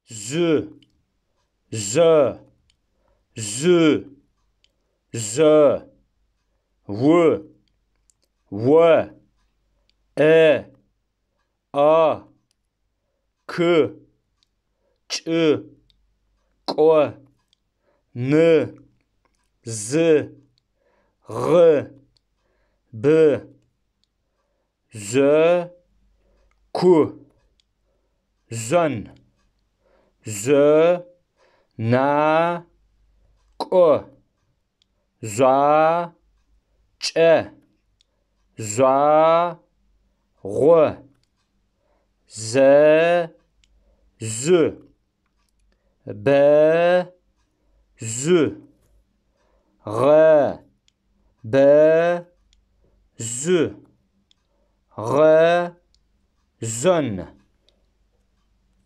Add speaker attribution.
Speaker 1: Z, Z, Z, Z, W, W, E, A, K, Ç, Q, N, Z, G, B, Z, Ku, Zön, Z, Na, Q, Za, Ç, Za, Ğ, Z, Z, B, Z, G, B, Z, G, Zön.